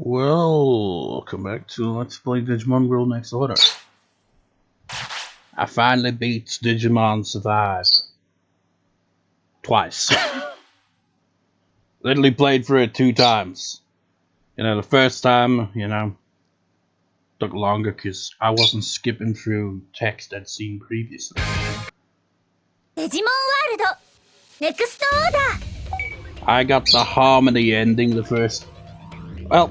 Well, welcome back to Let's Play Digimon World Next Order. I finally beat Digimon Survive. Twice. Literally played through it 2 times. The first time, took longer because I wasn't skipping through text I'd seen previously. Digimon World Next Order! I got the Harmony ending the first... Well,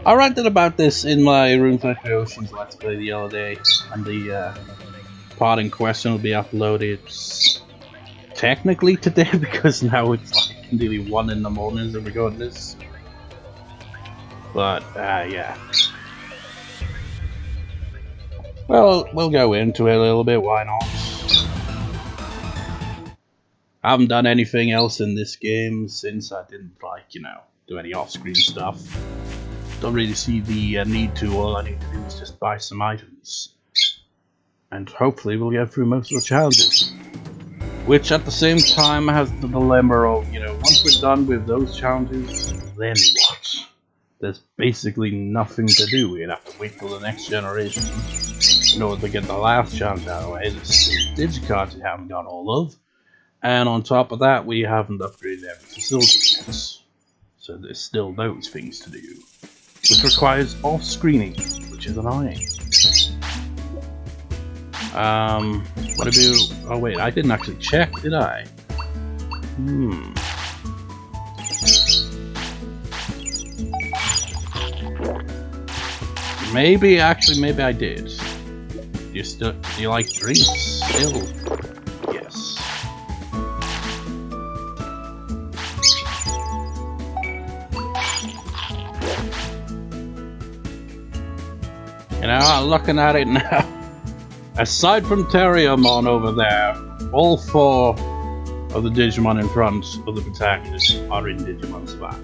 I ranted about this in my Rune Factory Oceans Let's Play the other day, and the part in question will be uploaded technically today because now it's like nearly 1 in the morning as I'm recording this. But, yeah. Well, we'll go into it a little bit, why not? I haven't done anything else in this game since I didn't, do any off-screen stuff. Don't really see the need to. All I need to do is just buy some items. And hopefully we'll get through most of the challenges. Which at the same time has the dilemma of, once we're done with those challenges, then what? There's basically nothing to do. We'd have to wait till the next generation in order to get the last challenge out of the way. There's still Digicards we haven't got all of. And on top of that, we haven't upgraded every facility yet. So there's still those things to do. Which requires off-screening, which is annoying. What I do? Oh wait, I didn't actually check, did I? Maybe I did. Do you like drinks still? Yes. Looking at it now, aside from Terriermon over there, all 4 of the Digimon in front of the protagonists are in Digimon Survive.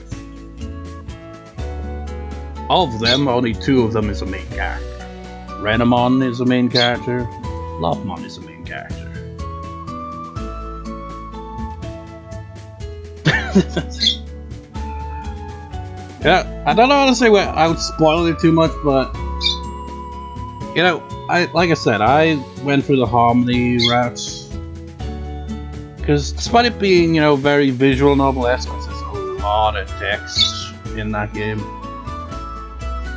Of them, only 2 of them is a main character. Renamon is a main character, Lovemon is a main character. Yeah, I don't know how to say what I would spoil it too much, but like I said, I went through the Harmony route because despite it being, very visual novel-esque, there's a lot of text in that game.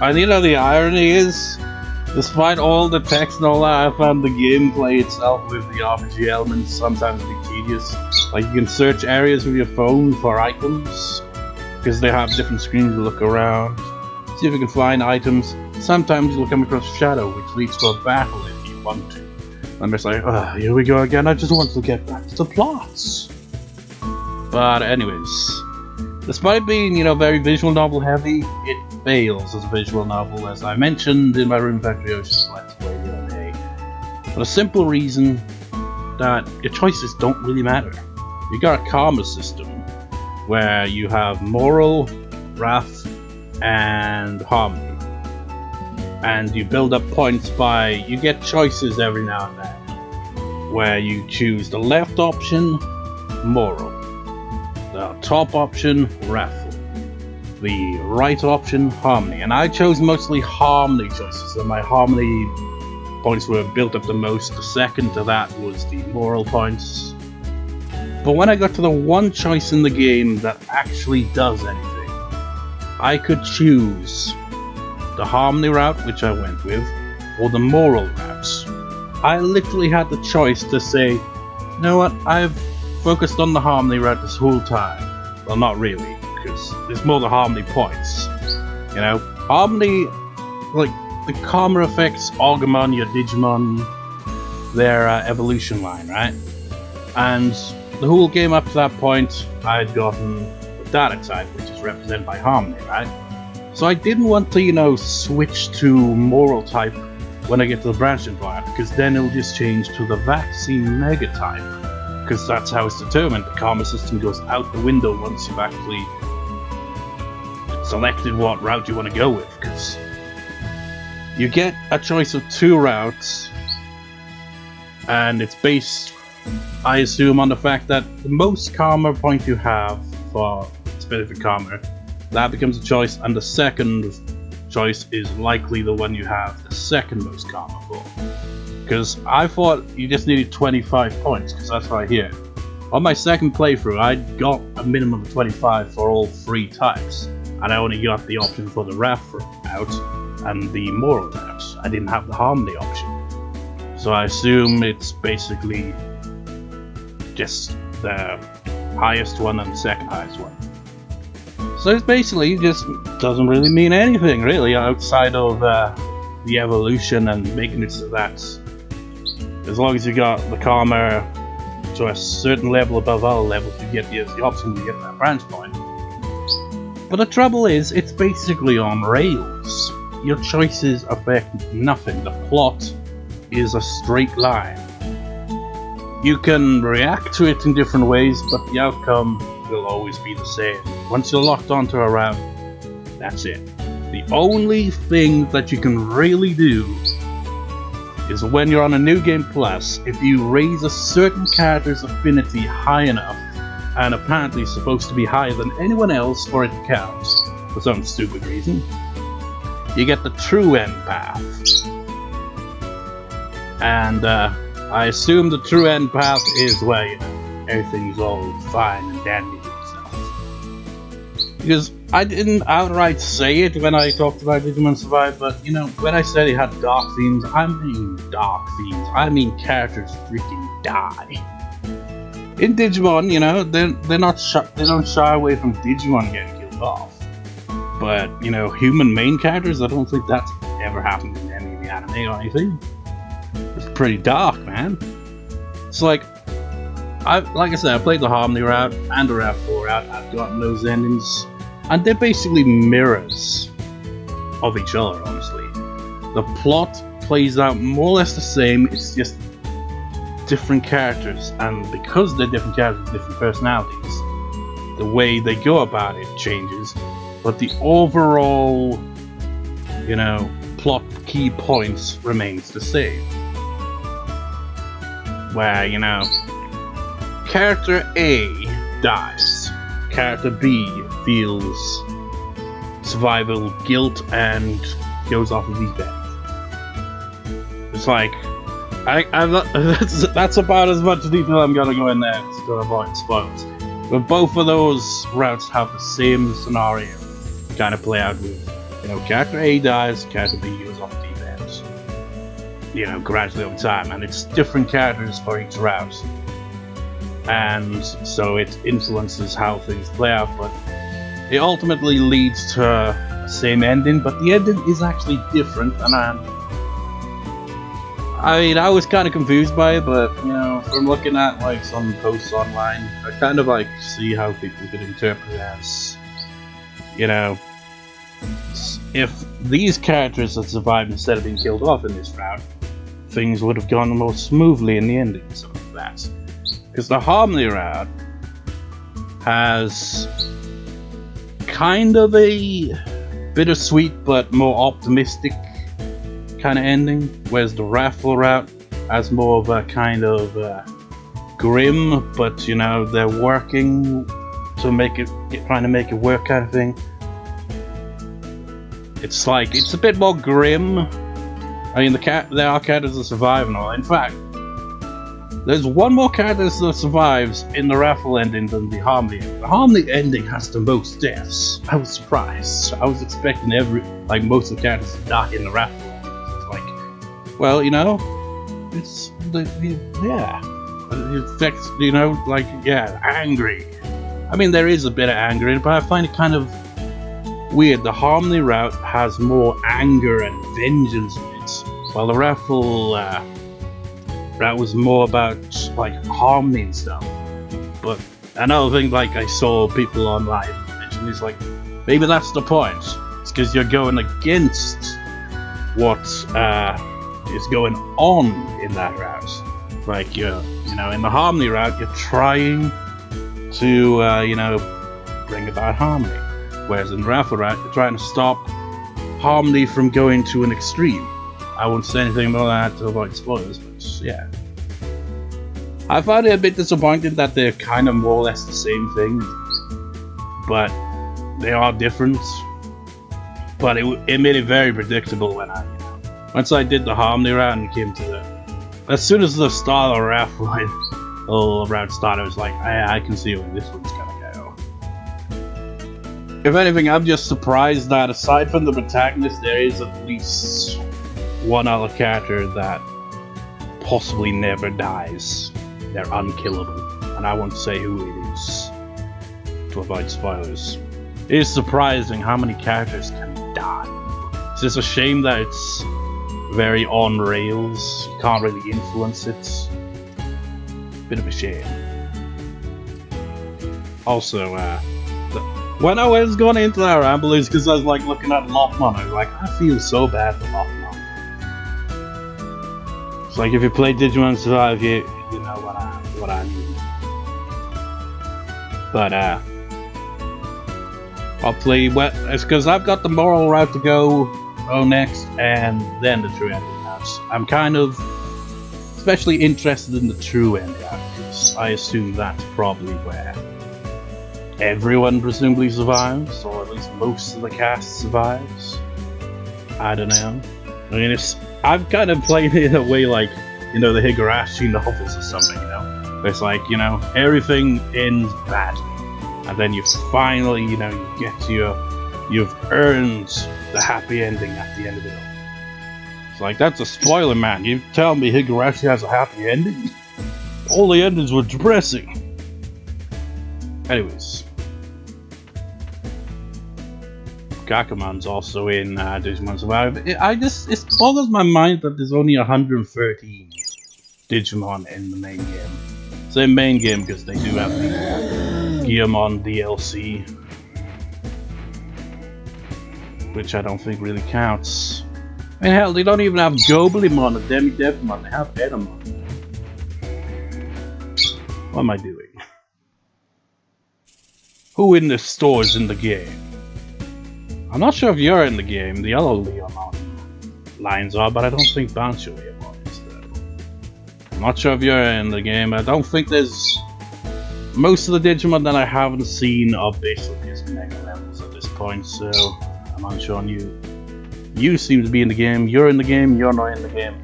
And the irony is, despite all the text and all that, I found the gameplay itself with the RPG elements sometimes a bit tedious. Like, you can search areas with your phone for items because they have different screens to look around. See if you can find items. Sometimes you'll come across a shadow, which leads to a battle if you want to. I'm just like, here we go again, I just want to get back to the plots. But anyways, despite being, very visual novel heavy, it fails as a visual novel, as I mentioned in my Rune Factory Oceans Let's Play the other day. For the simple reason that your choices don't really matter. You got a karma system, where you have moral, wrath, and harmony. And you build up points by, you get choices every now and then, where you choose the left option, moral, the top option, wrathful, the right option, harmony. And I chose mostly harmony choices, so my harmony points were built up the most. The second to that was the moral points. But when I got to the one choice in the game that actually does anything, I could choose the harmony route, which I went with, or the moral route. I literally had the choice to say, you know what, I've focused on the harmony route this whole time. Well, not really, because it's more the harmony points. Harmony, like, the karma affects Agumon, your Digimon, their evolution line, right? And the whole game up to that point, I had gotten the data type, which is represented by harmony, right? So I didn't want to, switch to moral type when I get to the branch environment, because then it'll just change to the vaccine mega type, because that's how it's determined. The karma system goes out the window once you've actually selected what route you want to go with, because you get a choice of 2 routes, and it's based, I assume, on the fact that the most karma point you have for specific karma that becomes a choice, and the second choice is likely the one you have the second most karma for. Because I thought you just needed 25 points, because that's right here. On my second playthrough, I got a minimum of 25 for all 3 types, and I only got the option for the Wrath route and the Moral route. I didn't have the Harmony option. So I assume it's basically just the highest one and the second highest one. So it's basically just doesn't really mean anything really outside of the evolution and making it so that as long as you got the karma to a certain level above other levels, you get the option to get that branch point. But the trouble is, it's basically on rails. Your choices affect nothing. The plot is a straight line. You can react to it in different ways, but the outcome will always be the same. Once you're locked onto a route, that's it. The only thing that you can really do is when you're on a New Game Plus, if you raise a certain character's affinity high enough, and apparently it's supposed to be higher than anyone else for it to count, for some stupid reason, you get the true end path. And I assume the true end path is where, you know, everything's all fine and dandy and stuff. Because I didn't outright say it when I talked about Digimon Survive, but, you know, when I said it had dark themes, I mean dark themes. I mean characters freaking die. In Digimon, you know, they don't shy away from Digimon getting killed off. But, you know, human main characters, I don't think that's ever happened in any of the anime or anything. It's pretty dark, man. It's like I said, I played the Harmony route and the RAV4 route. I've gotten those endings, and they're basically mirrors of each other, honestly. The plot plays out more or less the same, it's just different characters, and because they're different characters with different personalities, the way they go about it changes, but the overall, you know, plot key points remains the same. Where, you know, character A dies, character B feels survival guilt and goes off of deep end. It's like, that's about as much detail I'm gonna go in there to avoid spoilers. But both of those routes have the same scenario kind of play out with, you know, character A dies, character B goes off deep end. You know, gradually over time, and it's different characters for each route. And so it influences how things play out, but it ultimately leads to the same ending, but the ending is actually different, and I mean, I was kind of confused by it, but, you know, from looking at, like, some posts online, I kind of, like, see how people could interpret it as, you know, if these characters had survived instead of being killed off in this route, things would have gone more smoothly in the ending, so that. Because the Harmony route has kind of a bittersweet but more optimistic kind of ending, whereas the Raffle route has more of a kind of grim, but, you know, they're working to make it, trying to make it work kind of thing. It's like, it's a bit more grim. I mean, there are characters that survive and all. In fact, there's one more character that survives in the Raffle ending than the Harmony ending. The Harmony ending has the most deaths. I was surprised. I was expecting most of the characters to die in the Raffle ending. It's like, well, you know, it's yeah. It affects, you know, like, yeah, angry. I mean, there is a bit of anger in it, but I find it kind of weird. The Harmony route has more anger and vengeance in it, while the Raffle route was more about, like, harmony and stuff. But another thing, like, I saw people online mention is, like, maybe that's the point. It's because you're going against what is going on in that route. Like, you know, in the Harmony route, you're trying to, you know, bring about harmony. Whereas in the Raffle route, you're trying to stop harmony from going to an extreme. I won't say anything more than that to avoid spoilers, but yeah. I found it a bit disappointing that they're kind of more or less the same thing, but they are different, but it made it very predictable when once I did the Harmony route and came to as soon as the start of Wrath line route started, I was like, I can see where this one's gonna go. If anything, I'm just surprised that aside from the protagonist, there is at least one other character that possibly never dies. They're unkillable, and I won't say who it is to avoid spoilers. It is surprising how many characters can die. It's just a shame that it's very on rails. You can't really influence it. Bit of a shame. Also, when I was going into that ramble, is because I was like looking at Lockmon. I was like, I feel so bad for Lockmon. It's like if you play Digimon Survive, you know what I mean. But I'll play it's because I've got the moral route to go next, and then the true ending routes. I'm kind of especially interested in the true end route because I assume that's probably where everyone presumably survives, or at least most of the cast survives. I don't know. I mean, I've kind of played it in a way like, the Higurashi novels or something, It's like, everything ends badly. And then you finally, you get you've earned the happy ending at the end of it all. It's like, that's a spoiler, man. You tell me Higurashi has a happy ending? All the endings were depressing. Anyways. Gakumon's also in Digimon Survive. It boggles my mind that there's only 113 Digimon in the main game. Say main game because they do have the Geomon DLC, which I don't think really counts. I mean, hell, they don't even have Gobulimon or Demi-Devimon, they have Enamon. What am I doing? Who in this store is in the game? I'm not sure if you're in the game, the other Leomon lines are, but I don't think Bancho Leomon is though. I'm not sure if you're in the game, I don't think there's... Most of the Digimon that I haven't seen are basically just mega levels at this point, so I'm unsure on you. You seem to be in the game, you're in the game, you're not in the game.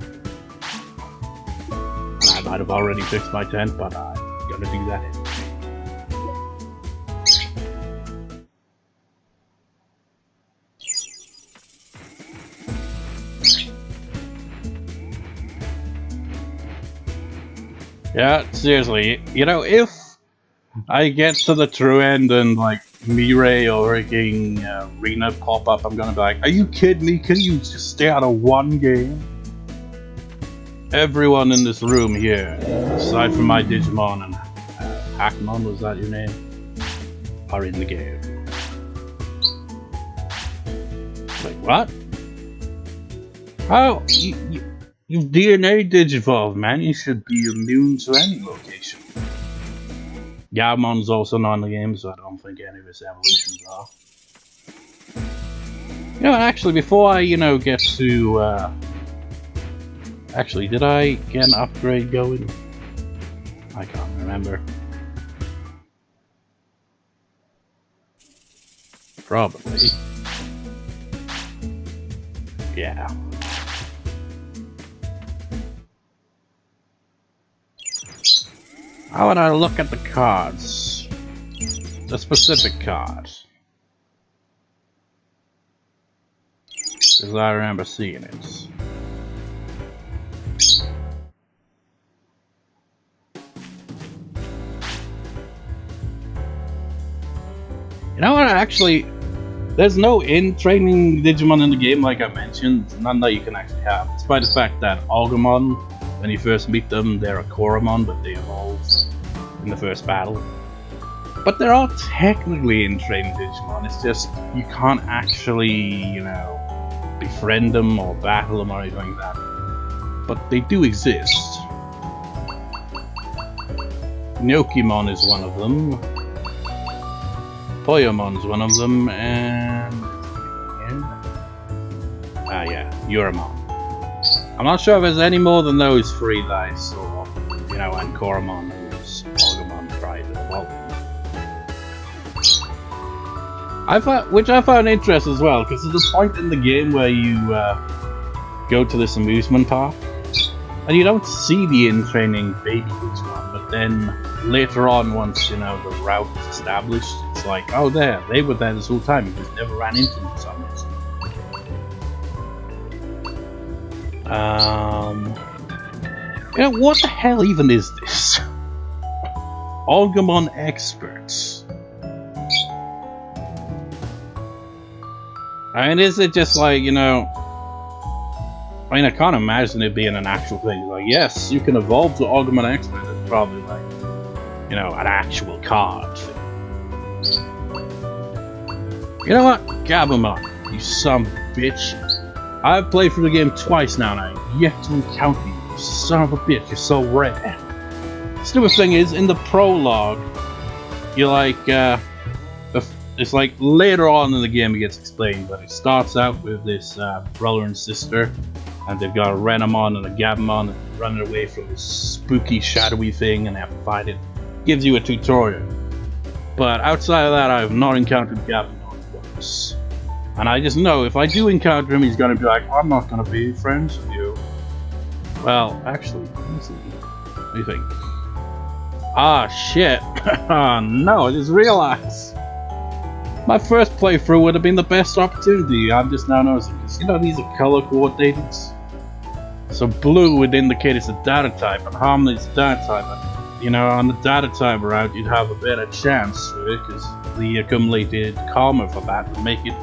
And I might have already fixed my tent, but I'm gonna do that anyway. Yeah, seriously, if I get to the true end and like Mirai or freaking Rina pop up, I'm gonna be like, are you kidding me? Can you just stay out of one game? Everyone in this room here, aside from my Digimon and Hackmon, was that your name? Are in the game. Wait, what? How? You've DNA Digivolve, man. You should be immune to any location. Yamon's also not in the game, so I don't think any of his evolutions are. Actually, before I, get to, Actually, did I get an upgrade going? I can't remember. Probably. Yeah. How would I look at the cards? The specific card. Because I remember seeing it. You know what, actually, there's no in-training Digimon in the game like I mentioned, none that you can actually have, despite the fact that Agumon, when you first meet them, they're a Koromon, but they evolve in the first battle. But they're all technically in-training Digimon, it's just, you can't actually, befriend them or battle them or anything like that. But they do exist. Nyokimon is one of them. Poyomon's one of them, and... yeah, Uramon. I'm not sure if there's any more than those three that I saw, and Koromon, who's Agumon tried to evolve. Which I found interesting as well, because there's a point in the game where you go to this amusement park, and you don't see the in-training baby Digimon, but then later on, once you know the route is established, it's like, oh, they were there this whole time. You just never ran into them for some reason. You know, what the hell even is this? Agumon experts. I mean, is it just like, you know... I mean, I can't imagine it being an actual thing. Like, yes, you can evolve to Agumon expert. It's probably like, you know, an actual card thing. You know what? Gabumon, you son of a bitch. I've played through the game twice now, and I've yet to encounter you. You son of a bitch, you're so rare. The stupid thing is, in the prologue, you're like, it's like later on in the game it gets explained, but it starts out with this brother and sister, and they've got a Renamon and a Gabumon, and running away from this spooky, shadowy thing, and they have to fight it. Gives you a tutorial. But outside of that, I have not encountered Gabumon once. And I just know if I do encounter him, he's gonna be like, I'm not gonna be friends with you. Well, actually, let me see. What do you think? Ah, shit. Oh no, I just realized. My first playthrough would have been the best opportunity. I'm just now noticing, because you know these are color coordinated. So blue would indicate it's a data type, and harmony is a data type. And, you know, on the data type route, you'd have a better chance with it, because the accumulated karma for that would make it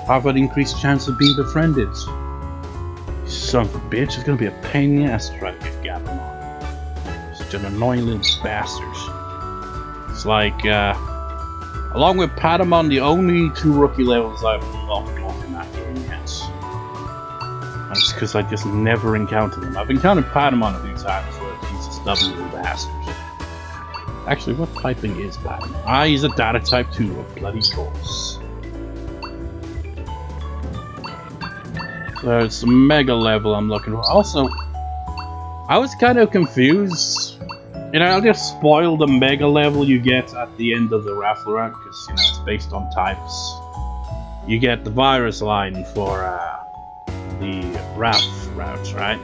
have an increased chance of being befriended. You son of a bitch, it's gonna be a pain in the ass to try to get Gabumon. Such an annoying little bastard. It's like, along with Patamon, the only two rookie levels I've locked off in that game yet. And it's because I just never encountered them. I've encountered Patamon a few times where he's a stubborn little bastard. Actually, what typing is Patamon? Ah, he's a data type 2, of bloody course. So it's a mega level I'm looking for. Also, I was kind of confused. You know, I'll just spoil the mega level you get at the end of the raffle route, because, you know, it's based on types. You get the virus line for the raff routes, right?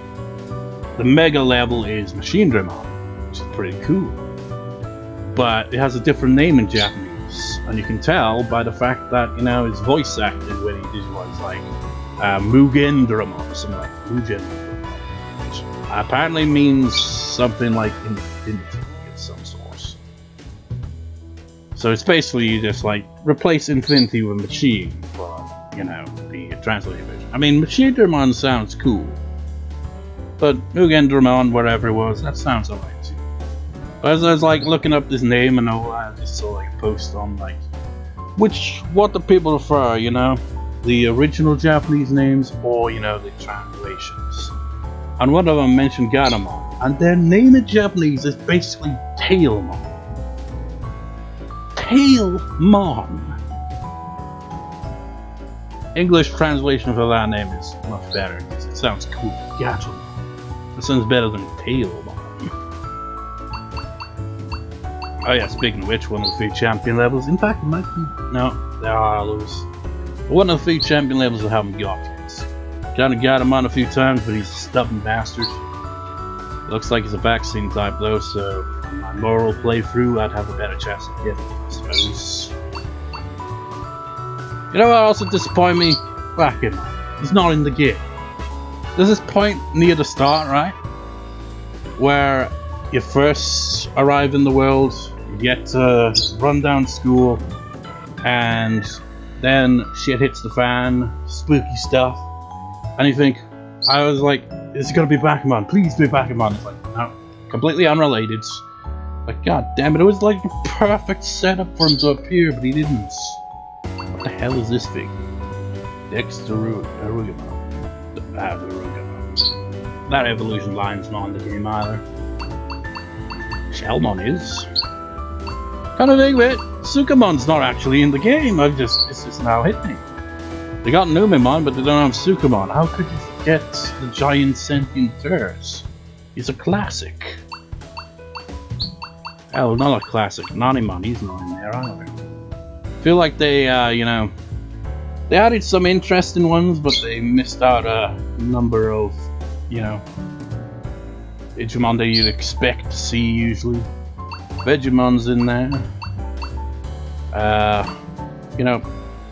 The mega level is Machine Dramon, which is pretty cool. But it has a different name in Japanese, and you can tell by the fact that, you know, it's voice acted when he did what's like Mugen Dramon, or something like Mugen Dramon, which apparently means something like infinity of some sort. So it's basically just like replace infinity with machine for, you know, the translated version. I mean, Machine Dramon sounds cool, but Mugen Dramon, whatever it was, that sounds alright too. But as I was like looking up this name and all that, I just saw like a post on like what the people prefer, you know, the original Japanese names or, you know, the translations. And one of them mentioned Garamon, and their name in Japanese is basically Tailmon. Tailmon. English translation for that name is much better. It sounds cool. Gatomon. It sounds better than Tailmon. Oh yeah, speaking of which, one of the 3 champion levels, in fact it might be, no, there are others. But one of the 3 champion levels I haven't got yet. Kinda got him on a few times, but he's a stubborn bastard. Looks like he's a vaccine type though, so on my moral playthrough I'd have a better chance of getting him, I suppose. You know what also disappointed me? Bakuman. He's not in the game. There's this point near the start, right? Where you first arrive in the world, you get to run down school, and then shit hits the fan, spooky stuff. And you think, I was like, is it gonna be Bakuman? Please be Bakuman. It's like, no, completely unrelated. Like, god damn it, it was like the perfect setup for him to appear, but he didn't. What the hell is this thing? Arugamo. That evolution line's not in the game either. Shellmon is. Kind of think of it, Sukamon's not actually in the game. It's just now hit me. They got Numemon, but they don't have Sukamon. How could you forget the giant sentient turds? He's a classic. Hell, not a classic. Nanimon, he's not in there either. feel like they, you know, they added some interesting ones, but they missed out a number of, you know, Digimon that you'd expect to see usually. Vegimon's in there. You know,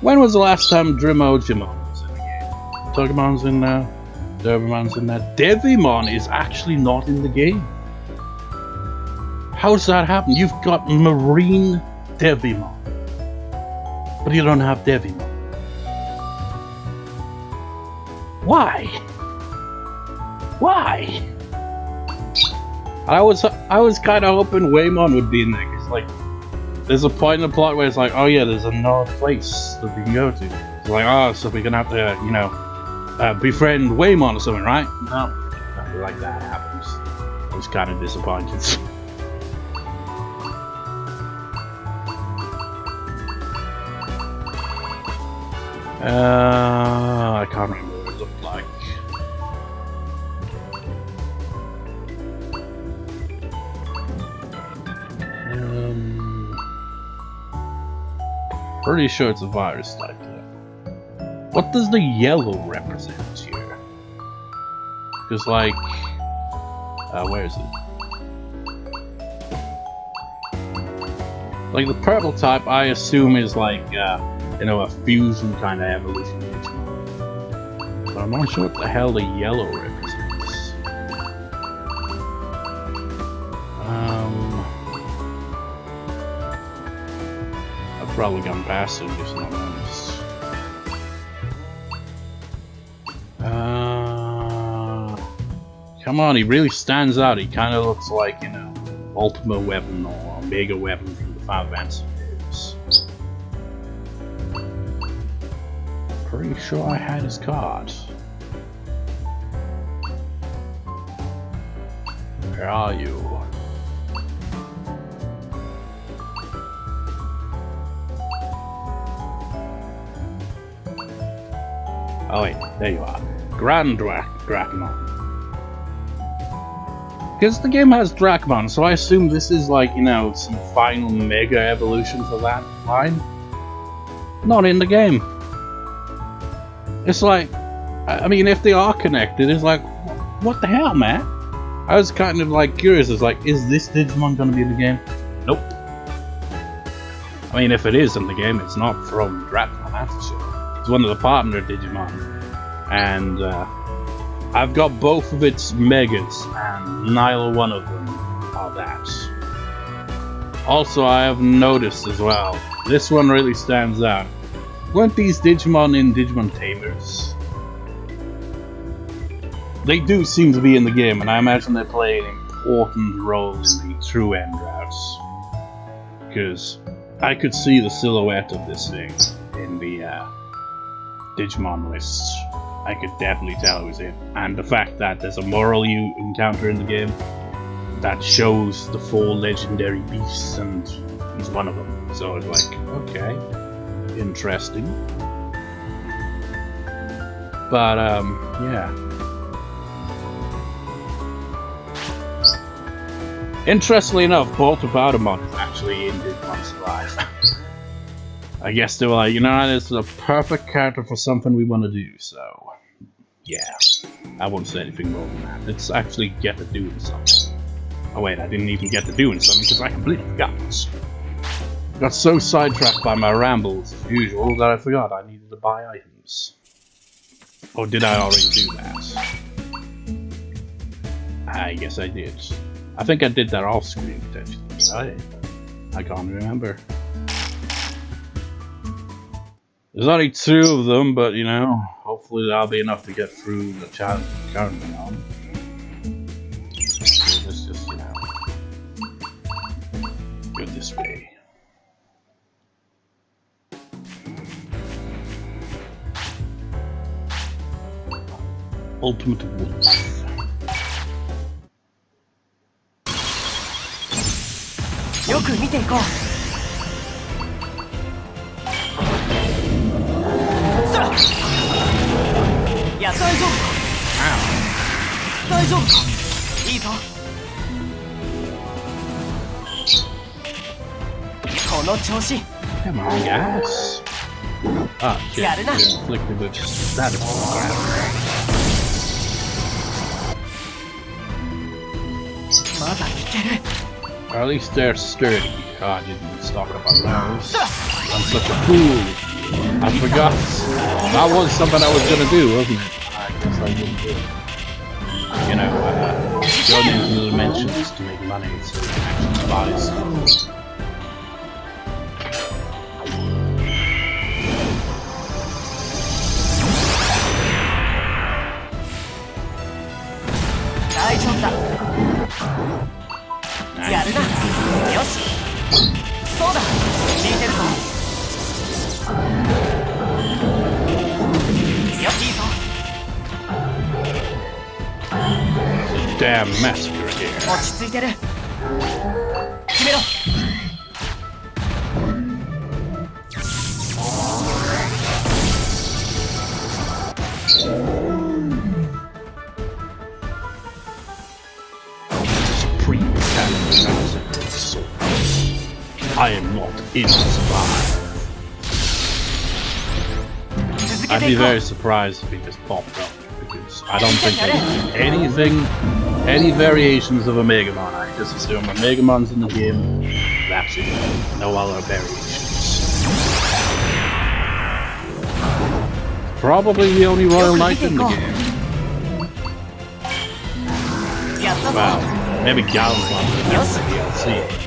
when was the last time Dremogimon was in the game? Togemon's in there. Derbimon's in there. Devimon is actually not in the game. How does that happen? You've got Marine Devimon, but you don't have Devimon. Why? Why? I was kind of hoping Waymon would be in there, because like, there's a point in the plot where it's like, oh yeah, there's another place that we can go to. It's like, oh, so we're gonna have to, you know, befriend Waymon or something, right? No, nothing like that happens. I was kind of disappointed. I can't remember what it looked like. Pretty sure it's a virus type. What does the yellow represent here? Because like, where is it? Like the purple type, I assume is like, you know, a fusion kind of evolution. But I'm not sure what the hell the yellow represents. I've probably gone past it just not noticed. Come on, he really stands out. He kind of looks like, you know, Ultimate Weapon or Omega Weapon from the Final Fantasy games. Pretty sure I had his card. Where are you? Oh wait, there you are. Grand Dracmon. Because the game has Dracmon, so I assume this is like, you know, some final mega evolution for that line. Not in the game. It's like, I mean, if they are connected, it's like, what the hell, man? I was kind of like curious, it's like, is this Digimon gonna be in the game? Nope. I mean, if it is in the game, it's not from Dracmon, that's for sure. It's one of the partner Digimon. And, I've got both of its megas, and neither one of them are that. Also, I have noticed as well, this one really stands out. Weren't these Digimon in Digimon Tamers? They do seem to be in the game, and I imagine they play an important role in the true end routes. Because I could see the silhouette of this thing in the Digimon list. I could definitely tell it was it. And the fact that there's a moral you encounter in the game that shows the 4 legendary beasts, and he's one of them. So it's like, okay, interesting. But, yeah. Interestingly enough, both of Automon is actually in Digimon Survive. I guess they were like, you know, this is a perfect character for something we want to do, so yeah. I won't say anything more than that. Let's actually get to doing something. Oh wait, I didn't even get to doing something because I completely forgot. Got so sidetracked by my rambles as usual that I forgot I needed to buy items. Or did I already do that? I guess I did. I think I did that off screen potentially. I can't remember. There's only 2 of them, but you know, hopefully that'll be enough to get through the challenge I'm currently on. So let's just, you know, go this way. Ultimate Wolf. Come on, guys. Ah, shit. Inflicted with that. Or at least they're sturdy. Oh, I didn't stock up on those. I'm such a fool. I forgot. That was something I was gonna do, wasn't it? I guess I didn't do it. You know, going into the dimensions to make money so you can actually buy stuff. Damn massacre here. Supreme Captain. I am not inspired. I'd be very surprised if he just popped up, because I don't think there's anything, any variations of a Megamon. I just assume a Megamon's in the game, that's it. No other variations. Probably the only Royal Knight in the game. Well, maybe Galvan in the DLC, but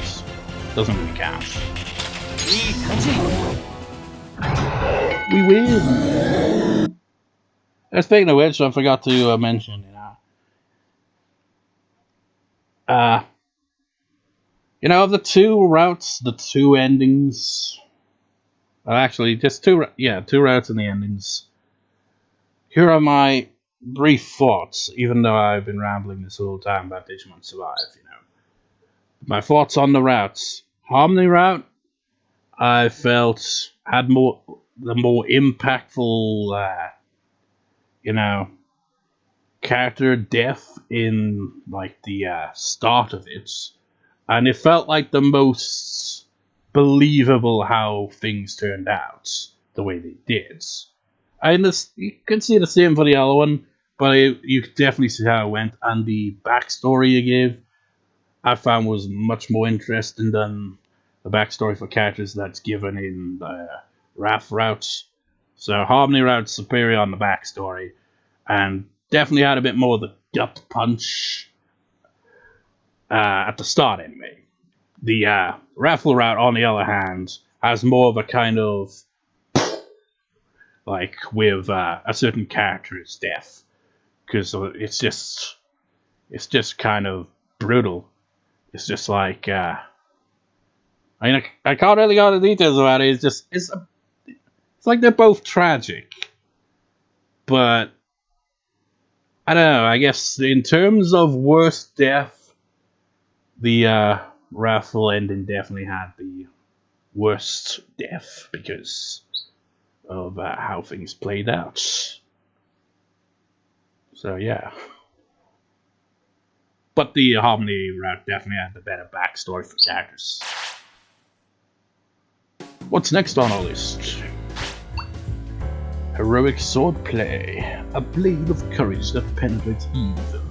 doesn't really count. We win! Speaking of which, I forgot to mention, of the two routes, the two endings, actually, just two routes and the endings. Here are my brief thoughts, even though I've been rambling this whole time about Digimon Survive, My thoughts on the routes. Harmony route, I felt had the more impactful, character depth in like the start of it, and it felt like the most believable how things turned out the way they did. And you can see the same for the other one, but you could definitely see how it went, and the backstory you gave, I found was much more interesting than the backstory for characters that's given in the Wrath routes. So Harmony route's superior on the backstory, and definitely had a bit more of the gut punch at the start anyway. The Raffle route, on the other hand, has more of a kind of like with a certain character's death, because it's just kind of brutal. It's just like I can't really go into details about it. It's like they're both tragic, but I don't know. I guess in terms of worst death, the Raffle ending definitely had the worst death because of how things played out. So yeah. But the Harmony route definitely had the better backstory for characters. What's next on our list? Heroic swordplay. A blade of courage that penetrates evil.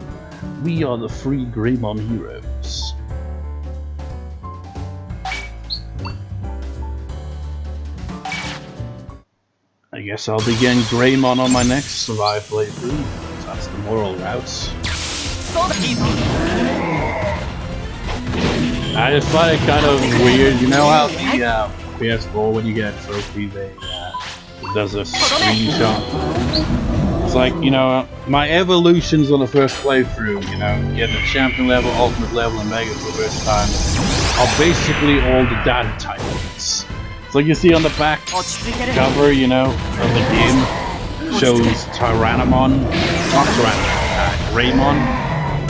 We are the three Greymon heroes. I guess I'll begin Greymon on my next Survive playthrough. That's the moral routes. I just find it kind of weird, how the PS4, when you get a trophy, it does a screenshot. It's like, my evolutions on the first playthrough, getting a champion level, ultimate level, and mega for the first time, are basically all the data types. It's like you see on the back cover, of the game, shows Tyrannomon, not Tyrannomon, Greymon,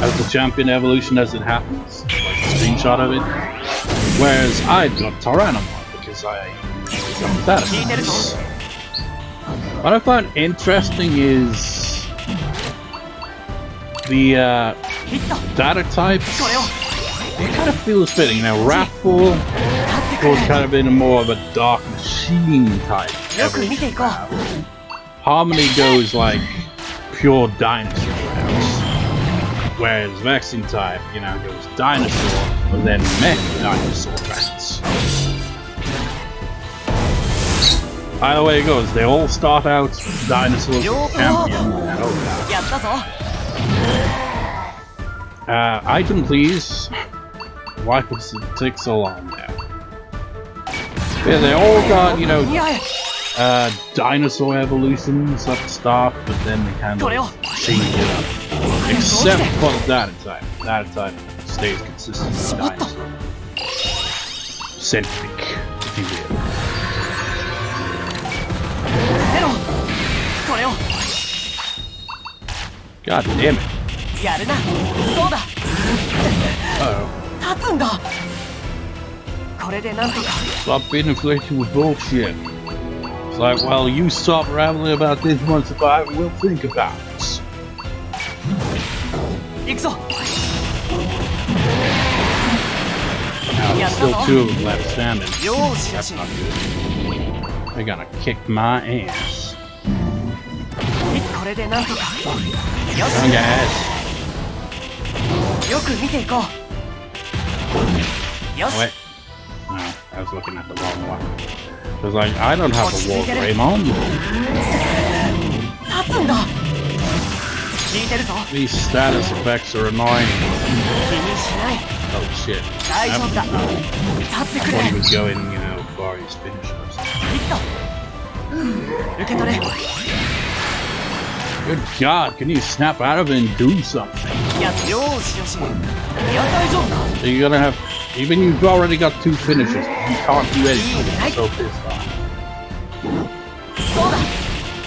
as the champion evolution as it happens, like a screenshot of it. Whereas I've got Tyrannomon because I got the data types. What I find interesting is the data types. It kind of feels fitting. Raffle goes kind of in more of a dark machine type evolution route. Harmony goes like pure dinosaur routes, whereas Vexing type, you know, goes dinosaur, but then mech dinosaur routes. Either way it goes, they all start out dinosaurs champion. Item please. Why does it take so long there? Yeah, they all got, you know, dinosaur evolutions at the start, but then they kind of change it up. Except for the data type. Data type stays consistent with dinosaur. Centric, if you will. God damn it. Uh-oh. Stop being inflated with bullshit. It's like, well, you stop rambling about Digimon Survival, we'll think about it. Now, there's still 2 of them left standing. That's not good. They're gonna kick my ass. Come on, guys. Oh, wait. No, I was looking at the wrong one. It was like, I don't have a War Greymon. These status effects are annoying. Oh shit. I thought he was going, you know, for his finishers. Good God, can you snap out of it and do something? So you're gonna have... Even you've already got 2 finishes, you can't do anything. I'm so pissed off.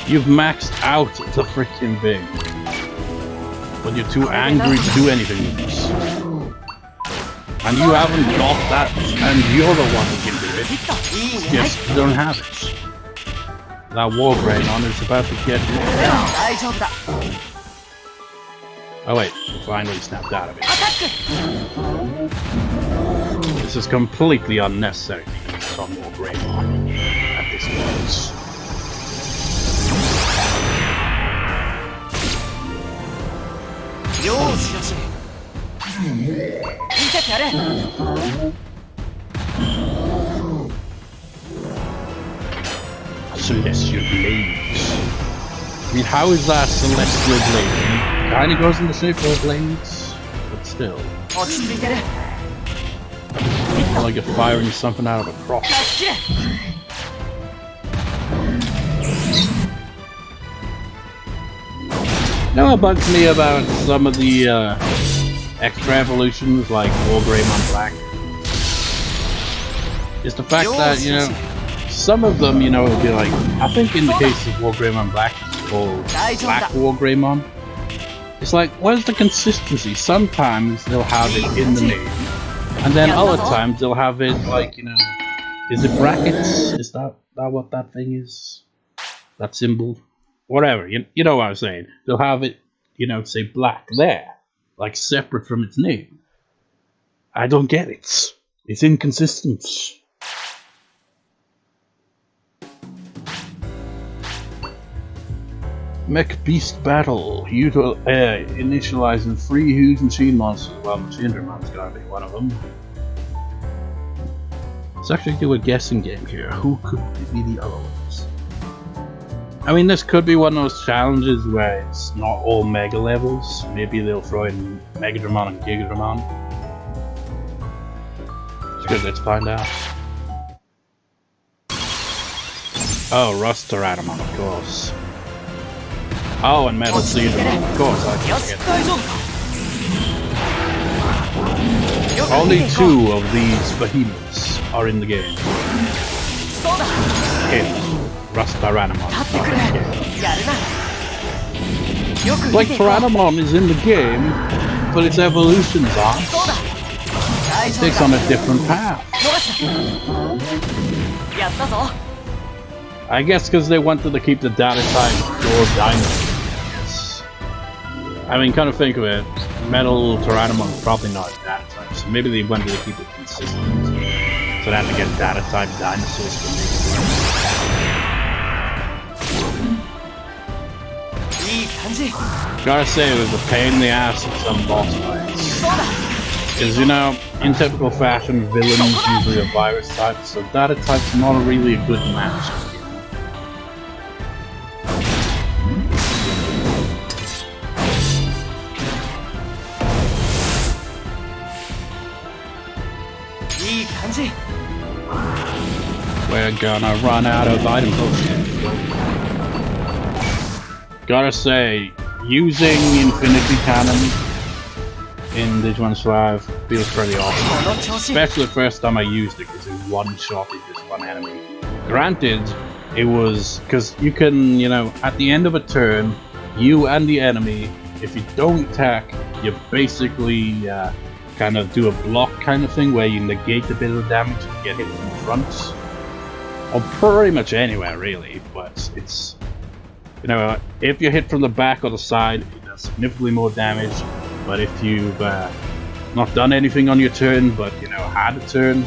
You've maxed out the freaking thing. But you're too angry to do anything with this. And you haven't got that, and you're the one who can do it. Yes, you don't have it. That War Greymon is about to get me. Oh wait, it finally snapped out of it. This is completely unnecessary to use some War Greymon at this point. Celestial blades. I mean, how is that celestial blade? It kinda goes in the shape of blades, but still. It's like you're firing something out of a cross. You know what bugs me about some of the extra evolutions like War Greymon Black? Is the fact that, you know, some of them, you know, it'll be like, I think in the case of War Greymon Black, it's called Black War Greymon. It's like, where's the consistency? Sometimes they'll have it in the name, and then other times they'll have it like, you know, is it brackets? Is that what that thing is? That symbol? Whatever, you know what I'm saying. They'll have it, you know, say black there, like separate from its name. I don't get it. It's inconsistent. Mech Beast Battle. Initializing 3 huge machine monsters. Well, Machinemon's gotta be one of them. Let's actually do a guessing game here. Who could be the other ones? I mean, this could be one of those challenges where it's not all Mega levels. Maybe they'll throw in Megadramon and Gigadramon. It's good, let's find out. Oh, Rust Tyrannomon, of course. Oh, and Metal Seedramon, of course, I can forget. Only 2 of these behemoths are in the game. Okay, Rust Tyrannomon. Like Tyrannomon is in the game, but its evolutions aren't. It takes on a different path. I guess because they wanted to keep the data type or dinosaur. I mean, kind of think of it, Metal Tyrannomon is probably not a data type, so maybe they wanted to keep it consistent. So I had to get data type dinosaurs to make it work. Gotta say, it was a pain in the ass in some boss fights. Because, you know, in typical fashion, villains usually are virus types, so data type's not really a good match. We're gonna run out of items. Oh shit. Gotta say, using Infinity Cannon in Digimon Survive feels pretty awesome. Especially the first time I used it, because it one-shotted this one enemy. Granted, it was... because you can, you know, at the end of a turn, you and the enemy, if you don't attack, you basically kind of do a block kind of thing where you negate a bit of the damage and get hit from the front. Or pretty much anywhere, really, but it's... you know, if you're hit from the back or the side, it does significantly more damage. But if you've not done anything on your turn, but, you know, had a turn,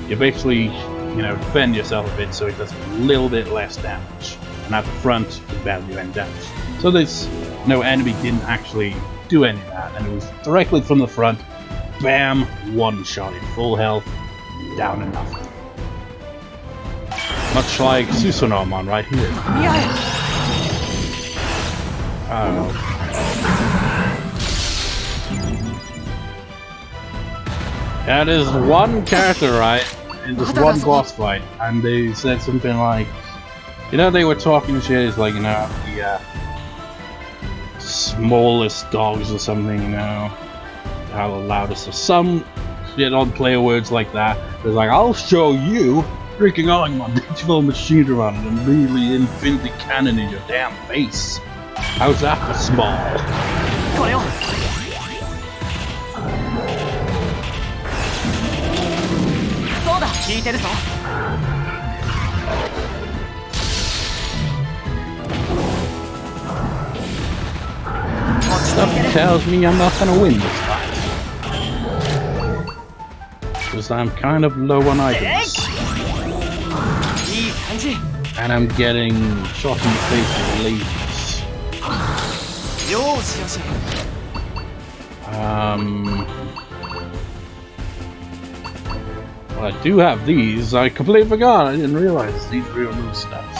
you basically, you know, defend yourself a bit so it does a little bit less damage. And at the front, you barely do any damage. So this, no enemy didn't actually do any of that, and it was directly from the front, bam, one-shot it, full health, down and nothing. Much like Susanomon right here. Oh. Yeah, there's one character, right, in this one boss fight, and they said something like, you know, they were talking shit, it's like, you know, the smallest dogs or something, you know, how the loudest, or some shit on player words like that. It's like, I'll show you, freaking on my Digimon machine run and immediately Infinity Cannon in your damn face. How's that for small? Stuff tells me I'm not gonna win this fight. Because I'm kind of low on items. And I'm getting shot in the face with lasers. Well, I do have these. I completely forgot. I didn't realize these real move stats.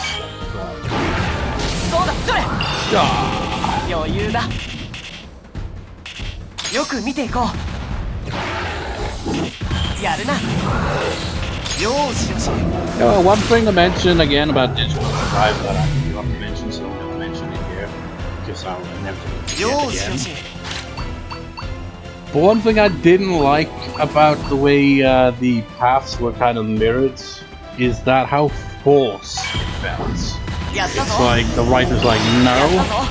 One thing to mention again about Digimon Survive that I forgot to mention, so I'm going to mention it here, because I'll never forget again. But one thing I didn't like about the way the paths were kind of mirrored is that how forced it felt. It's like the writer's like, no,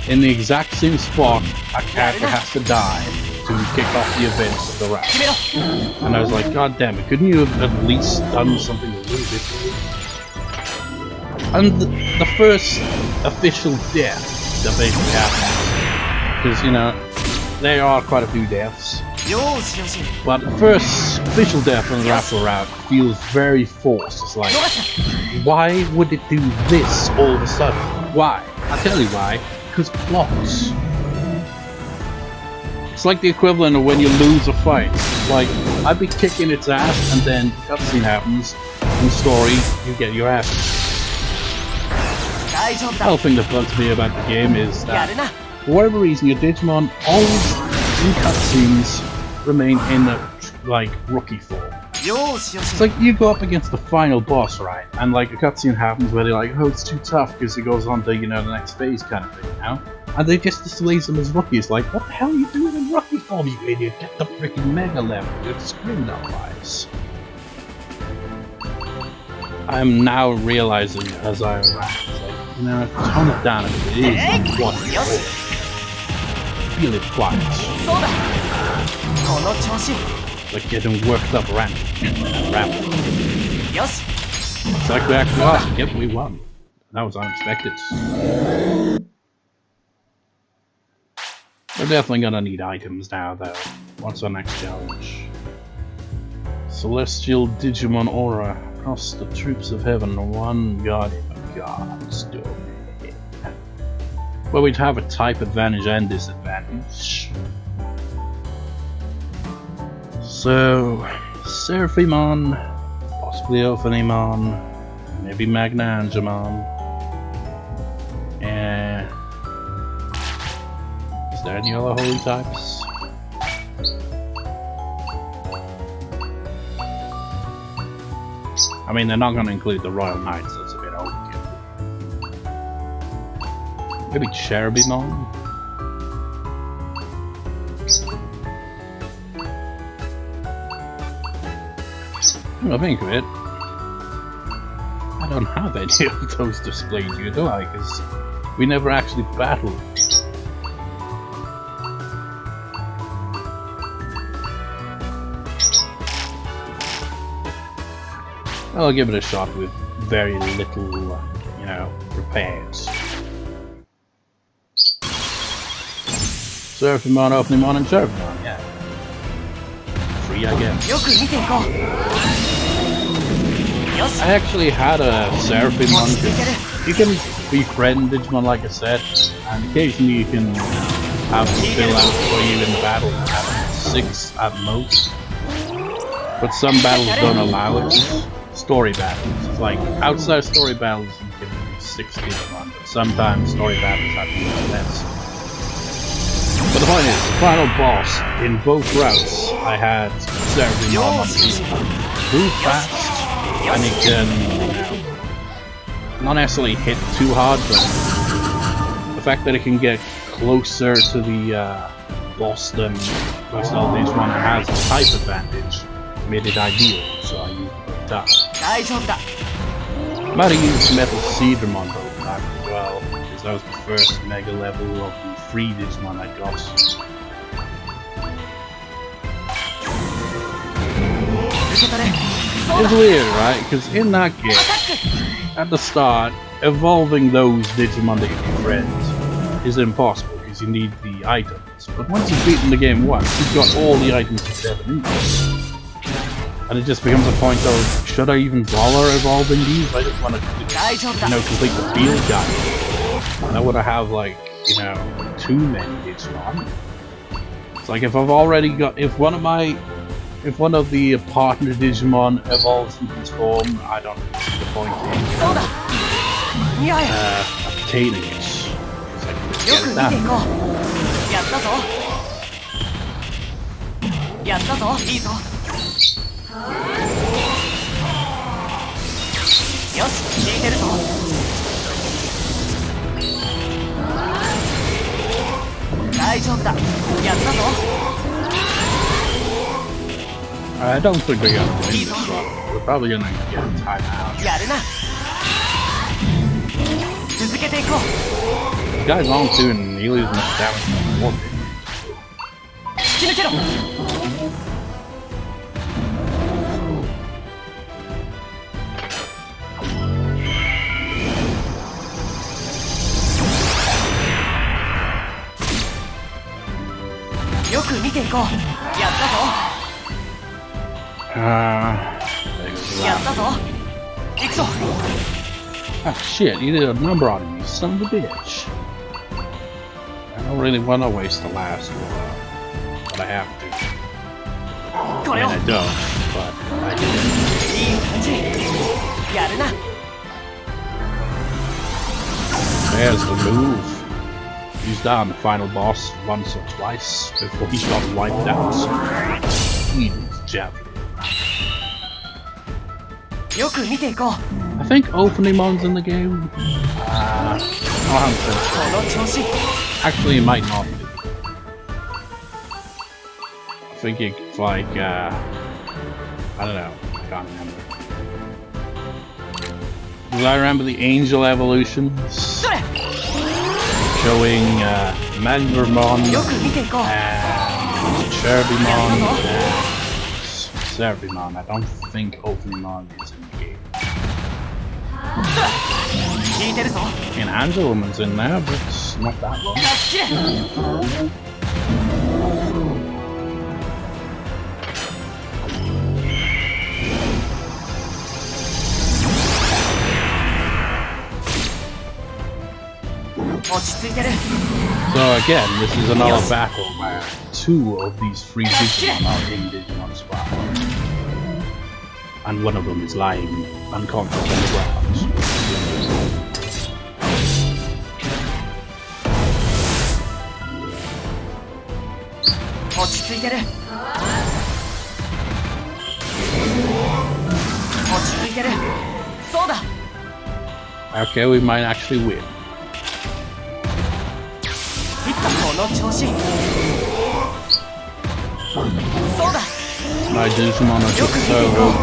in the exact same spot, a character has to die to kick off the events of the round. And I was like, god damn it, couldn't you have at least done something a little bit? And the first official death that basically happens, because, you know, there are quite a few deaths, but the first official death on the Raptor route feels very forced. It's like, why would it do this all of a sudden? Why? I'll tell you why. Because plots. It's like the equivalent of when you lose a fight. Like, I'd be kicking its ass, and then cutscene happens. In story, you get your ass. The other thing that bugs me about the game is that, for whatever reason, your Digimon always, in cutscenes, remain in a, like, rookie form. It's like you go up against the final boss, right? And like a cutscene happens where they're like, oh, it's too tough because it goes on to, you know, the next phase kind of thing, you know? And they just displays them as rookies. Like, what the hell are you doing in rookie form, you idiot? Get the freaking mega level. You're screaming otherwise. I'm now realizing as I rant, like, you know, tone it down a bit. It is like what it's feel it quiet. Like getting worked up ramble. It's like we actually lost. Yep, we won. That was unexpected. We're definitely gonna need items now, though. What's our next challenge? Celestial Digimon aura. Across the troops of heaven, one guardian of God's domain. Well, we'd have a type advantage and disadvantage. So, Seraphimon, possibly Ophanimon, maybe Magnangemon. Is there any other holy types? I mean, they're not going to include the Royal Knights, that's a bit overkill. Maybe Cherubimon? When I think of it, I don't have any of those displayed here, do I? Because we never actually battled. I'll give it a shot with very little, you know, repairs. Seraphimon, Ophanimon, and Cherubimon, yeah. Free, I guess. I actually had a Seraphimon. You can befriend Digimon, like I said, and occasionally you can have them fill out for you in battle. You have 6 at most. But some battles don't allow it. Story battles. It's like outside story battles you can use 6 Digimon, but sometimes story battles have to use less. But the point is, the final boss in both routes, I had Seraphimon on the field. Move fast, and he can, you know, not necessarily hit too hard, but the fact that it can get closer to the boss than most other Digimon that has a type advantage made it ideal, so I used it. Might have used Metal Seedramon both times as well, because that was the first mega level of the free Digimon I got. It's weird, right? Because in that game, at the start, evolving those Digimon that you befriend is impossible because you need the items. But once you've beaten the game once, you've got all the items you ever need. And it just becomes a point of, should I even bother evolving these? I just want to, you know, complete the field guide. And I would have like, you know, too many Digimon. It's like if I've already got, if one of the partner Digimon evolves into this form, I don't see the point in obtaining it. So I can just get it done. I don't think we're gonna win this one. We're probably gonna get a timeout. The guy's on too, and he loses much damage from warping. Ah, shit, you did a number on me, son of a bitch. I don't really want to waste the last one, but I have to. I mean, I don't, but I do. There's the move. Use that on the final boss once or twice before he got wiped out. Eden's javelin. I think Ophanimon's in the game. I'm sure. Actually, it might not be. I think it's like, I don't know. I can't remember. Because I remember the angel evolutions showing Magnangemon and Cherubimon and Seraphimon. I don't think Ophanimon is in the game. And Angelomon's in there, but it's not that long. So again, this is another battle where 2 of these 3 Digimon are in Digimon's spot. And one of them is lying unconscious on the ground. Okay, we might actually win. My Digimon are just so OP.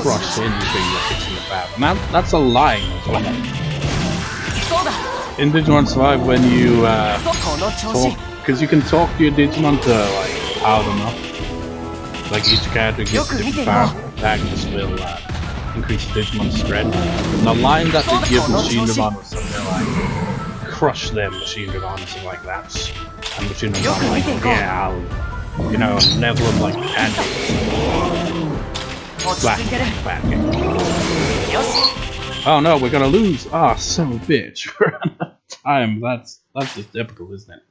Crush anything that gets in the path. And that's a line as well. In Digimon Survive, when you talk, because you can talk to your Digimon to like power them up. Like each character gets a different power attack, this will increase Digimon's strength. And the line that they give Machine Digimon was something like crush them, Machine Digimon, something like that. And Machine Digimon like, yeah, I'll, you know, level them like pancakes. Oh no, we're gonna lose! Ah, oh, son of a bitch. Time, that's just typical, isn't it?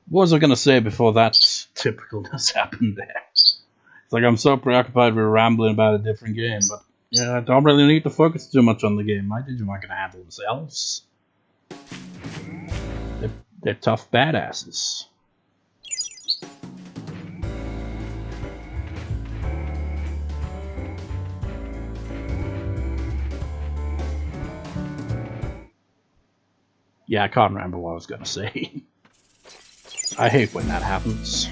What was I gonna say before that typicalness happened there? It's like I'm so preoccupied with rambling about a different game, but yeah, I don't really need to focus too much on the game. My Digimon can handle themselves. They're tough badasses. Yeah, I can't remember what I was gonna say. I hate when that happens.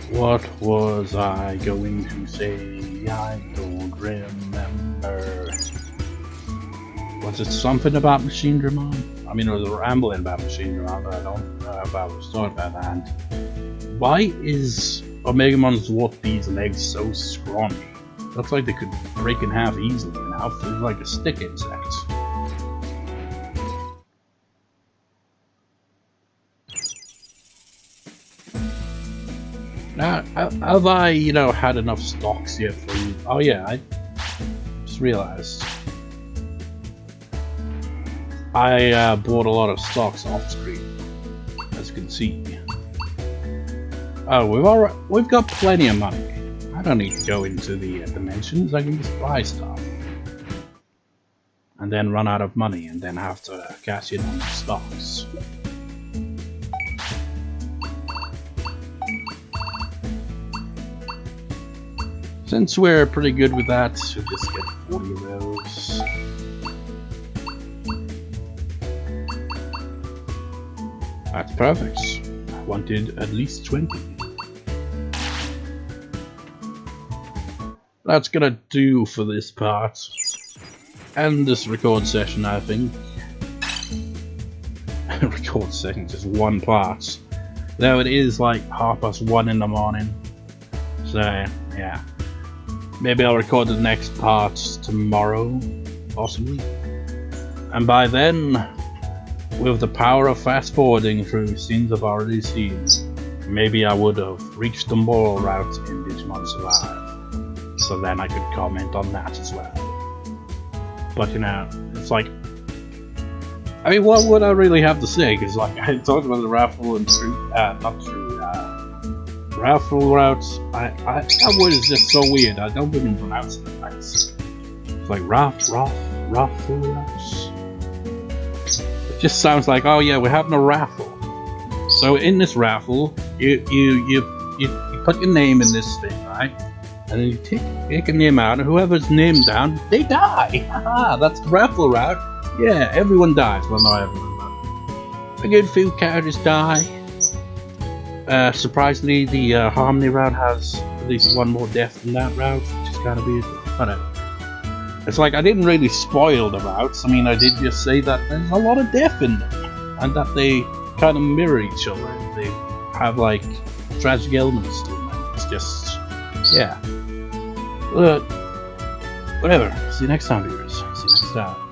What was I going to say? I don't remember. Was it something about Machine Digimon? I mean, it was a rambling about Machine Digimon, but I don't know if I was talking about that. Why is Omegamon's what these legs so scrawny? Looks like they could break in half easily now. It's like a stick insect. Now, have I, you know, had enough stocks yet for you? Oh yeah, I just realized. I bought a lot of stocks off screen, as you can see. Oh, we've got plenty of money. I don't need to go into the dimensions. I can just buy stuff, and then run out of money, and then have to cash in on the stocks. Since we're pretty good with that, we'll just get 40 of those. That's perfect. I wanted at least 20. That's gonna do for this part. And this record session, I think. Record session, just one part. Though it is like 1:30 in the morning. So, yeah. Maybe I'll record the next part tomorrow, possibly. And by then, with the power of fast forwarding through scenes I've already seen, maybe I would have reached the moral route in Digimon Survive. So then I could comment on that as well. But you know, it's like, I mean, what would I really have to say? Because like I talked about the raffle and raffle routes. That word is just so weird. I don't even pronounce it right. It's like raffle routes. It just sounds like, oh yeah, we're having a raffle. So in this raffle, you put your name in this thing, right? And then you take a name out, and whoever's named down, they die. Haha, that's the raffle route. Yeah, everyone dies. Well, not everyone, but a good few characters die. Surprisingly, the Harmony route has at least one more death than that route, which is kind of weird. Whatever. It's like I didn't really spoil the routes. I mean, I did just say that there's a lot of death in them, and that they kind of mirror each other. They have like tragic elements to them. It's just, yeah. Whatever. See you next time, viewers. See you next time.